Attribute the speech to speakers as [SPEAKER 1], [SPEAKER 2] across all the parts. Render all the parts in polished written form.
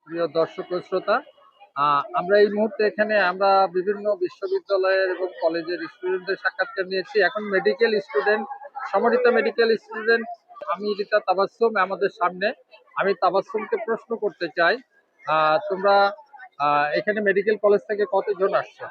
[SPEAKER 1] প্রিয় দর্শক ও শ্রোতা, আমরা এই মুহূর্তে এখানে আমরা বিভিন্ন বিশ্ববিদ্যালয়ের এবং কলেজের স্টুডেন্টদের সাক্ষাৎকার নিয়েছি। এখন মেডিকেল স্টুডেন্ট, সম্মানিত মেডিকেল স্টুডেন্ট আমি রিতা তাবাসসুম আমাদের সামনে। আমি তাবাসসুমকে প্রশ্ন করতে চাই, তোমরা এখানে মেডিকেল কলেজ থেকে কতজন আসছো?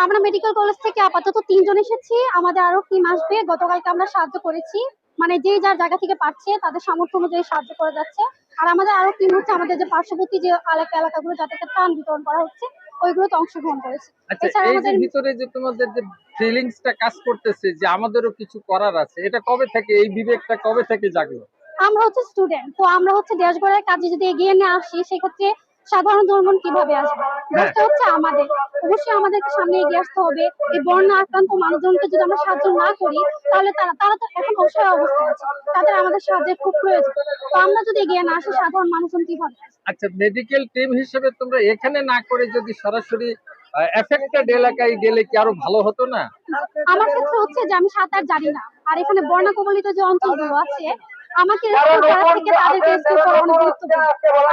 [SPEAKER 2] আমরা মেডিকেল কলেজ থেকে আপাতত 3 জন এসেছি। আমাদের আরো টিম আসবে। গতকালকে আমরা সাহায্য করেছি, মানে যে যার জায়গা থেকে পারছে তাদের সামর্থ্য অনুযায়ী সাহায্য করে যাচ্ছে। আর আমাদের আরো টিম হচ্ছে আমাদের যে পার্শ্ববর্তী যে এলাকাগুলো যাদেরকে ত্রাণ বিতরণ করা হচ্ছে ওইগুলোতে অংশগ্রহণ করেছে।
[SPEAKER 1] আচ্ছা,
[SPEAKER 2] এছাড়া
[SPEAKER 1] এই যে
[SPEAKER 2] আমাদের
[SPEAKER 1] ভিতরে যে তোমাদের যে ফিলিংসটা কাজ করতেছে যে আমাদেরও কিছু করার আছে, এটা কবে থেকে, এই বিবেকটা কবে থেকে জাগলো?
[SPEAKER 2] আমরা হচ্ছে স্টুডেন্ট, তো আমরা হচ্ছে দেশ গড়ার কাজে যদি এগিয়ে নিয়ে আসি সেক্ষেত্রে সাধারণ জনগণ কিভাবে আসবে?
[SPEAKER 1] হ্যাঁ।
[SPEAKER 2] দেশটা হচ্ছে আমাদের, অবশ্যই আমাদেরকে সামনে এগিয়ে আসতে হবে। এই বন্যা আক্রান্ত মানুষজনকে যদি আমরা সাহায্য না করি তাহলে তারা তারা তো এখন অসহায় অবস্থায় আছে, তাদের আমাদের সাহায্যের খুব প্রয়োজন। তো আমরা যদি এগিয়ে না আসি সাধারণ মানুষজন কিভাবে আসবে?
[SPEAKER 1] আচ্ছা, মেডিকেল টিম হিসেবে তোমরা এখানে না করে যদি সরাসরি এফেক্টেড এলাকায় গেলে কি আরো ভালো হতো না?
[SPEAKER 2] আমার ক্ষেত্রে হচ্ছে যে আমি সাঁতার জানি না, আর এখানে বন্যা কবলিত যে অঞ্চলগুলো আছে আমাকে রেস্কিউ করা থেকে তাদেরকে রেস্কিউ করা অনেক গুরুত্বপূর্ণ।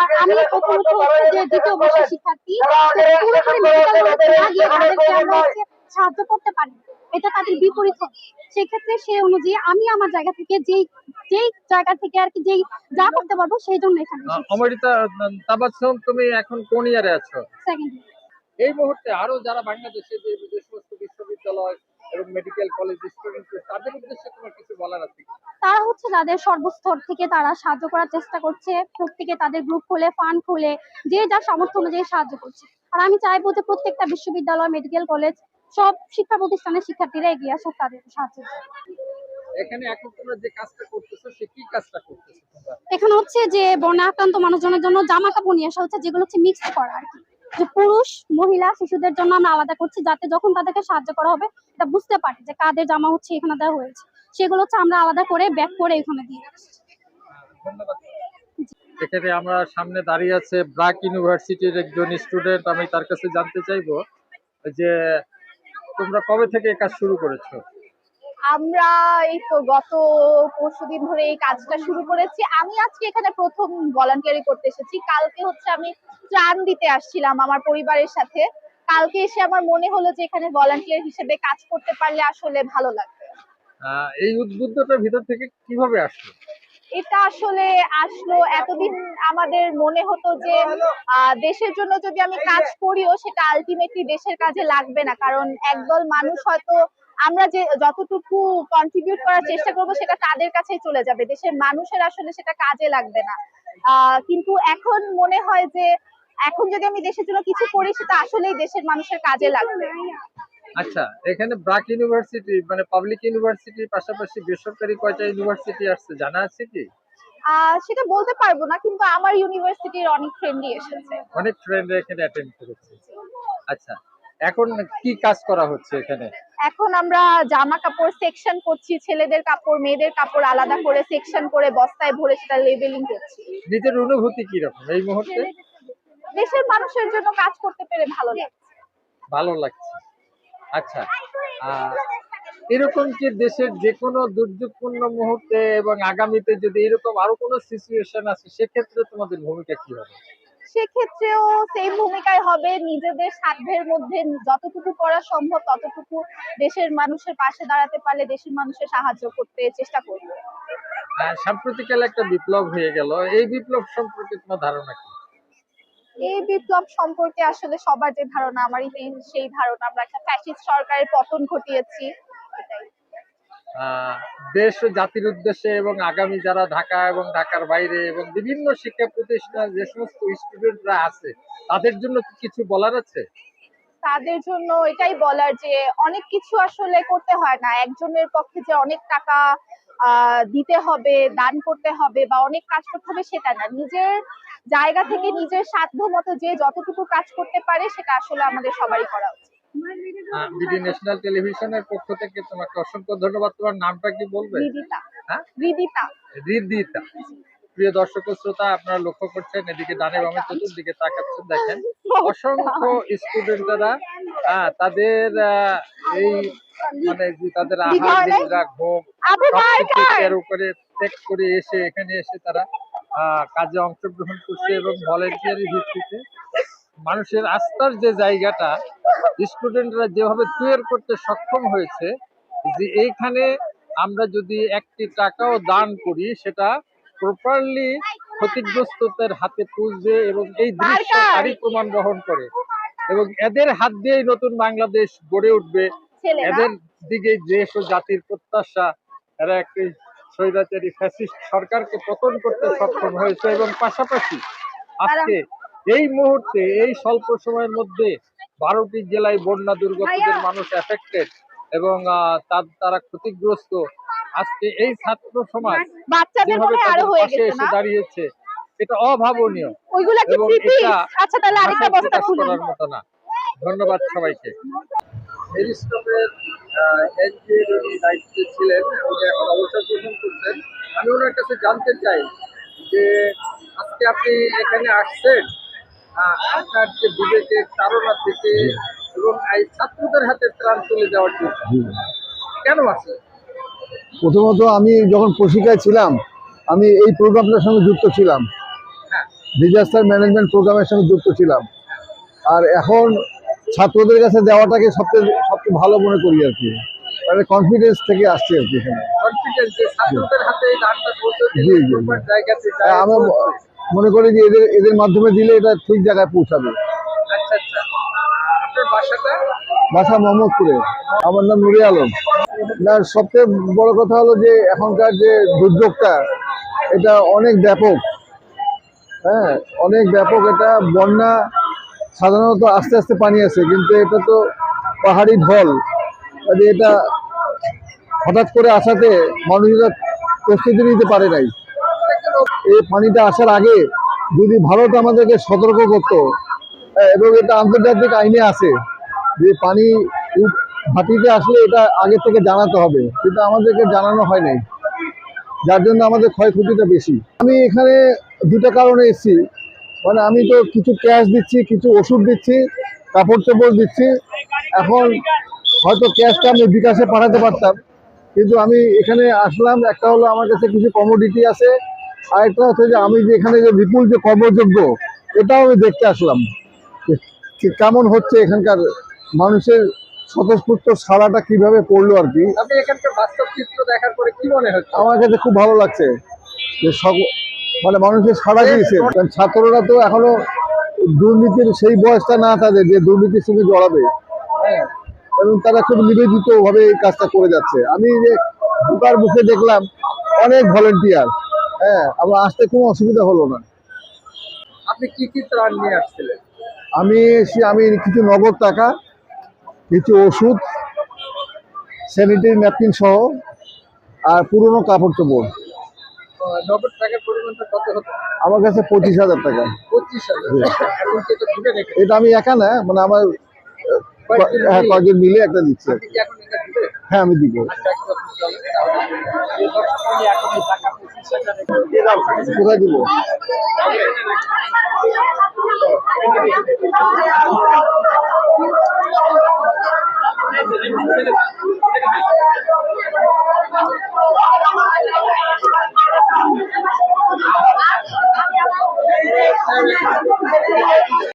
[SPEAKER 2] আর আমি প্রথমত হচ্ছে যে দ্বিতীয় বর্ষের শিক্ষার্থী, তো পুরোপুরি মেডিকেল কলেজে না গিয়ে তাদেরকে আমরা হচ্ছে সাহায্য করতে পারি, এটা তাদের বিপরীত হবে। সেক্ষেত্রে সে অনুযায়ী আমি আমার জায়গা থেকে যেই যেই জায়গা থেকে আর কি যেই যা করতে পারবো সেই জন্য এখানে
[SPEAKER 1] অমৃতা তাবাসসুম, তুমি এখন কোন ইয়ারে আছো?
[SPEAKER 2] সেকেন্ড।
[SPEAKER 1] এই মুহূর্তে আরো যারা বাংলাদেশে যে সমস্ত বিশ্ববিদ্যালয় এবং মেডিকেল কলেজ স্টুডেন্ট, তাদের উদ্দেশ্যে তোমার কিছু বলার আছে কি?
[SPEAKER 2] তারা হচ্ছে তাদের সর্বস্তর থেকে তারা সাহায্য করার চেষ্টা করছে, প্রত্যেকে তাদের গ্রুপ খুলে ফান্ড খুলে যে যার সামর্থ্য অনুযায়ী সাহায্য করছে। আর আমি চাইবো যে প্রত্যেকটা বিশ্ববিদ্যালয় মেডিকেল কলেজ সব শিক্ষা প্রতিষ্ঠানের শিক্ষার্থীরা এগিয়ে আসুক তাদের সাহায্য।
[SPEAKER 1] এখানে এখন তোমরা যে কাজটা করতেছো, সে কি কাজটা করতেছো তোমরা?
[SPEAKER 2] এখানে হচ্ছে যে বন্যা আক্রান্ত মানুষজনের জন্য জামা কাপড় নিয়ে আসা হচ্ছে, যেগুলো হচ্ছে মিক্সড করা আর কি, যে পুরুষ মহিলা শিশুদের জন্য আমরা আলাদা করছি যাতে যখন তাদেরকে সাহায্য করা হবে এটা বুঝতে পারে যে কাদের জামা হচ্ছে এখানে দেওয়া হয়েছে। সেগুলো হচ্ছে আমরা আলাদা করে ব্যাক করে এখানে দিয়ে আসছি।
[SPEAKER 1] ধন্যবাদ। এখানে আমরা সামনে দাঁড়িয়ে আছে ব্র্যাক ইউনিভার্সিটির একজন স্টুডেন্ট। আমি তার কাছে জানতে চাইবো যে তোমরা কবে থেকে এই কাজ শুরু করেছো?
[SPEAKER 3] আমরা এই তো গত পরশুদিন ধরে এই কাজটা শুরু করেছি। আমি আজকে এখানে প্রথম ভলান্টিয়ারি করতে এসেছি। কালকে হচ্ছে আমি ত্রাণ দিতে আসছিলাম আমার পরিবারের সাথে। কালকে এসে আমার মনে হলো যে এখানে ভলান্টিয়ার হিসেবে কাজ করতে পারলে আসলে ভালো লাগবে।
[SPEAKER 1] এই উদ্বুদ্ধতার ভিতর থেকে কিভাবে আসলো?
[SPEAKER 3] এটা আসলে আসলো, এতদিন আমাদের মনে হতো যে দেশের জন্য যদি আমি কাজ করিও সেটা আলটিমেটলি দেশের কাজে লাগবে না, কারণ একদল মানুষ হয়তো আমরা যে যতটুকু কন্ট্রিবিউট করার চেষ্টা করব সেটা তাদের কাছেই চলে যাবে, দেশের মানুষের আসলে সেটা কাজে লাগবে না। কিন্তু এখন মনে হয় যে এখন যদি আমি দেশের জন্য কিছু করি সেটা আসলেই দেশের মানুষের কাজে লাগবে।
[SPEAKER 1] আচ্ছা, এখানে ব্র্যাক ইউনিভার্সিটি মানে পাবলিক ইউনিভার্সিটির পাশাপাশি বেসরকারি কয়টা ইউনিভার্সিটি আসছে জানা আছে কি?
[SPEAKER 3] সেটা বলতে পারবো না, কিন্তু আমার ইউনিভার্সিটির অনেক ফ্রেন্ডই এসেছে।
[SPEAKER 1] অনেক ফ্রেন্ড এখানে অ্যাটেন্ড করেছে। আচ্ছা, এখন কি কাজ করা হচ্ছে এখানে?
[SPEAKER 3] এখন আমরা জামা কাপড় সেকশন করছি, ছেলেদের কাপড় মেয়েদের কাপড় আলাদা করে সেকশন করে বস্তায় ভরে সেটা লেবেলিং করছি।
[SPEAKER 1] নিজের অনুভূতি কি রকম এই মুহূর্তে?
[SPEAKER 3] দেশের মানুষের জন্য কাজ করতে পেরে ভালো লাগছে।
[SPEAKER 1] ভালো লাগছে। আচ্ছা, এরকম কি দেশের যে কোনো দুর্যোগপূর্ণ মুহূর্তে এবং আগামীতে যদি এরকম আরো কোনো সিচুয়েশন আছে, সেক্ষেত্রে তোমাদের ভূমিকা কি হবে?
[SPEAKER 3] সেক্ষেত্রেও সেই ভূমিকায় হবে, নিজেদের সাধ্যের মধ্যে যতটুকু করা সম্ভব ততটুকু দেশের মানুষের পাশে দাঁড়াতে পারলে দেশের মানুষের সাহায্য করতে চেষ্টা করব।
[SPEAKER 1] সাম্প্রতিককাল একটা বিপ্লব হয়ে গেল, এই বিপ্লব সম্পর্কে তোমার ধারণা কি?
[SPEAKER 3] এই বিপ্লব সম্পর্কে আসলে সবার যে ধারণা, আমারই সেই ধারণা, আমরা একটা ফ্যাসিস্ট সরকারের পতন ঘটিয়েছি। এটাই।
[SPEAKER 1] দেশ ও জাতির উদ্দেশ্যে এবং আগামী যারা ঢাকা এবং ঢাকার বাইরে এবং বিভিন্ন শিক্ষা প্রতিষ্ঠান যে সমস্ত স্টুডেন্টরা আছে, তাদের জন্য কি কিছু বলার আছে?
[SPEAKER 3] তাদের জন্য এটাই বলার যে অনেক কিছু আসলে করতে হয় না, একজনের পক্ষে যে অনেক টাকা দিতে হবে, দান করতে হবে বা অনেক কাজ করতে হবে সেটা না, নিজের জায়গা থেকে নিজের সাধ্য মতো যে যতটুকু কাজ করতে পারে সেটা আসলে আমাদের সবারই করা উচিত।
[SPEAKER 1] বিডি ন্যাশনাল টেলিভিশনের পক্ষ থেকে তোমাকে অসংখ্য ধন্যবাদ। তোমার নামটা কি বলবে?
[SPEAKER 3] রিদিতা।
[SPEAKER 1] হ্যাঁ,
[SPEAKER 3] রিদিতা।
[SPEAKER 1] রিদিতা। প্রিয় দর্শক ও শ্রোতা, আপনারা লক্ষ্য করছেন এদিকে ডানে বামে চতুর্দিকে তাকাচ্ছেন, দেখেন অসংখ্য স্টুডেন্টরা তাদের এই মানে তাদের আহার নিদ্রা ঘুম সবকিছু কেয়ার করে ত্যাগ করে এসে এখানে এসে তারা কাজে অংশগ্রহণ করছে এবং ভলেন্টিয়ারি ভিত্তিতে মানুষের আস্থার যে জায়গাটা স্টুডেন্টরা যেভাবে তৈরি করতে সক্ষম হয়েছে যে এইখানে আমরা যদি একটি টাকাও দান করি সেটা প্রপারলি ক্ষতিগ্রস্তদের হাতে পৌঁছবে এবং এই দৃশ্য তারই প্রমাণ বহন করে এবং এদের হাত দিয়েই নতুন বাংলাদেশ গড়ে উঠবে।
[SPEAKER 3] ছেলেরা
[SPEAKER 1] এদের দিকে দেশ ও জাতির প্রত্যাশা। এরা একটি স্বৈরাচারী ফ্যাসিস্ট সরকারকে পতন করতে সক্ষম হয়েছে এবং পাশাপাশি আজকে এই মুহূর্তে এই স্বল্প সময়ের মধ্যে 12টি জেলায় বন্যা দুর্গতদের মানুষ এফেক্টেড এবং তারা ক্ষতিগ্রস্ত। আজকে এই ছাত্র সমাজ
[SPEAKER 3] বাচ্চাদের
[SPEAKER 1] যেভাবে
[SPEAKER 3] মনে আরো
[SPEAKER 1] তাদের
[SPEAKER 3] হয়ে
[SPEAKER 1] পাশে
[SPEAKER 3] গেছে
[SPEAKER 1] এসে
[SPEAKER 3] না?
[SPEAKER 1] দাঁড়িয়েছে এটা অভাবনীয়
[SPEAKER 3] ওইগুলা কি
[SPEAKER 1] এবং
[SPEAKER 3] 3 পিস?
[SPEAKER 1] এটা
[SPEAKER 3] আচ্ছা তাহলে আরেকটা
[SPEAKER 1] ভাষায়
[SPEAKER 3] বস্তা
[SPEAKER 1] প্রকাশ
[SPEAKER 3] খুলুন।
[SPEAKER 1] করার মতো না। ধন্যবাদ সবাইকে। মেরিস্টপের এনজিওর উনি দায়িত্বে ছিলেন, উনি এখন অবসর গ্রহণ করছেন। আমি ওনার কাছে জানতে চাই যে আজকে আপনি এখানে আসছেন আপনার যে বিবেকের তাড়না থেকে এবং এই ছাত্রদের হাতে ত্রাণ তুলে দেওয়ার জন্য কেন আসলেন?
[SPEAKER 4] প্রথমত আমি যখন প্রশিক্ষায় ছিলাম আমি এই প্রোগ্রামটার সঙ্গে যুক্ত ছিলাম,
[SPEAKER 1] হ্যাঁ
[SPEAKER 4] ডিজাস্টার ম্যানেজমেন্ট প্রোগ্রামের সঙ্গে যুক্ত ছিলাম। আর এখন ছাত্রদের কাছে দেওয়াটাকে সবচেয়ে ভালো মনে করি আর কি, মানে কনফিডেন্স থেকে আসছে আর কি এখানে।
[SPEAKER 1] কনফিডেন্স যে ছাত্রদের হাতে এই দানটা পৌঁছে
[SPEAKER 4] জি,
[SPEAKER 1] দিলে
[SPEAKER 4] জি, জি।
[SPEAKER 1] প্রপার জায়গাতে
[SPEAKER 4] আমি মনে করি যে এদের মাধ্যমে দিলে এটা ঠিক জায়গায় পৌঁছাবে।
[SPEAKER 1] আচ্ছা আচ্ছা। আপনার বাসাটা?
[SPEAKER 4] বাসা মোহাম্মদপুরে। আমার নাম নুরে আলম। না, সবচেয়ে বড় কথা হলো যে এখনকার যে দুর্যোগটা এটা অনেক ব্যাপক, হ্যাঁ অনেক ব্যাপক। এটা বন্যা সাধারণত আস্তে আস্তে পানি আসে, কিন্তু এটা তো পাহাড়ি ঢল, কাজে এটা হঠাৎ করে আসাতে মানুষরা প্রস্তুতি নিতে পারে নাই। এই পানিটা আসার আগে যদি ভারত আমাদেরকে সতর্ক করতো, এবং এটা আন্তর্জাতিক আইনে আছে যে পানি ভাটিতে আসলে এটা আগে থেকে জানাতে হবে, কিন্তু আমাদেরকে জানানো হয় নাই, যার জন্য আমাদের ক্ষয়ক্ষতিটা বেশি। আমি এখানে দুটো কারণে এসেছি, মানে আমি তো কিছু ক্যাশ দিচ্ছি, কিছু ওষুধ দিচ্ছি, কাপড় চোপড় দিচ্ছি। এখন হয়তো ক্যাশটা আমি বিকাশে পাঠাতে পারতাম, কিন্তু আমি এখানে আসলাম, একটা হলো আমার কাছে কিছু কমোডিটি আছে, আরেকটা হচ্ছে যে আমি যে এখানে যে বিপুল যে কর্মযোগ্য এটাও আমি দেখতে আসলাম কেমন হচ্ছে এখানকার মানুষের স্বতঃস্ফূর্ত সাড়াটা কিভাবে পড়লো আর কি।
[SPEAKER 1] আপনি এখানকার বাস্তব চিত্র দেখার পরে কি মনে হচ্ছে?
[SPEAKER 4] আমার কাছে খুব ভালো লাগছে যে মানে মানুষের সাড়া দিয়েছে। কারণ ছাত্ররা তো এখনো দুর্নীতির সেই বয়সটা না তাদের যে দুর্নীতির সঙ্গে জড়াবে, হ্যাঁ, এবং তারা খুব নিবেদিত ভাবে এই কাজটা করে যাচ্ছে। আমি যে ঢোকার মুখে দেখলাম অনেক ভলেন্টিয়ার, হ্যাঁ, আমার আসতে কোনো অসুবিধা হলো না।
[SPEAKER 1] আপনি কি কি ত্রাণ নিয়ে আসছিলেন?
[SPEAKER 4] আমি কিছু নগদ টাকা, কিছু ওষুধ, স্যানিটারি ন্যাপকিন সহ, আর পুরনো কাপড় চোপড়।
[SPEAKER 1] নগদ টাকার পরিমাণটা কত হতো?
[SPEAKER 4] আমার কাছে 25,000 টাকা।
[SPEAKER 1] 25,000। এখন কি এটা দিবেন?
[SPEAKER 4] এটা আমি একা না, মানে আমার কয়েকজন মিলে একটা দিচ্ছে।
[SPEAKER 1] আপনি কি এখন এটা দিবেন?
[SPEAKER 4] হ্যাঁ, আমি দিব।
[SPEAKER 1] আচ্ছা, একটু আপনি চলেন। এই দর্শক আমি এখন এই টাকা 25,000
[SPEAKER 4] কোথায় দিব?